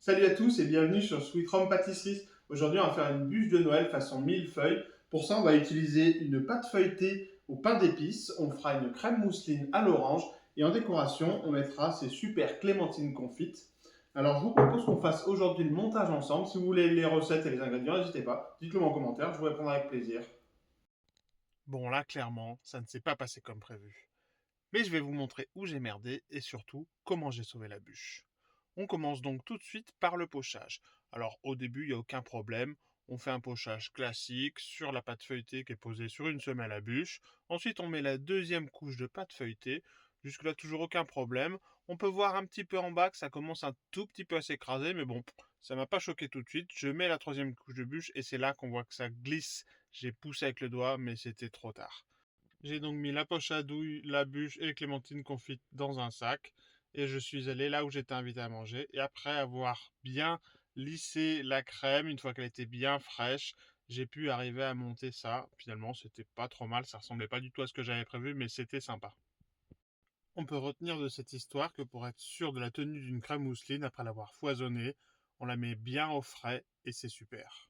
Salut à tous et bienvenue sur Sweet Home Pâtisserie. Aujourd'hui, on va faire une bûche de Noël façon millefeuille. Pour ça, on va utiliser une pâte feuilletée au pain d'épices. On fera une crème mousseline à l'orange et en décoration, on mettra ces super clémentines confites. Alors, je vous propose qu'on fasse aujourd'hui le montage ensemble. Si vous voulez les recettes et les ingrédients, n'hésitez pas. Dites-le moi en commentaire, je vous répondrai avec plaisir. Bon là, clairement, ça ne s'est pas passé comme prévu. Mais je vais vous montrer où j'ai merdé et surtout comment j'ai sauvé la bûche. On commence donc tout de suite par le pochage. Alors au début, il n'y a aucun problème. On fait un pochage classique sur la pâte feuilletée qui est posée sur une semelle à bûche. Ensuite, on met la deuxième couche de pâte feuilletée. Jusque-là, toujours aucun problème. On peut voir un petit peu en bas que ça commence un tout petit peu à s'écraser, mais bon, ça m'a pas choqué tout de suite. Je mets la troisième couche de bûche et c'est là qu'on voit que ça glisse. J'ai poussé avec le doigt, mais c'était trop tard. J'ai donc mis la poche à douille, la bûche et les clémentines confites dans un sac et je suis allé là où j'étais invité à manger. Et après avoir bien lissé la crème, une fois qu'elle était bien fraîche, j'ai pu arriver à monter ça. Finalement, c'était pas trop mal, ça ressemblait pas du tout à ce que j'avais prévu, mais c'était sympa. On peut retenir de cette histoire que pour être sûr de la tenue d'une crème mousseline après l'avoir foisonnée, on la met bien au frais et c'est super.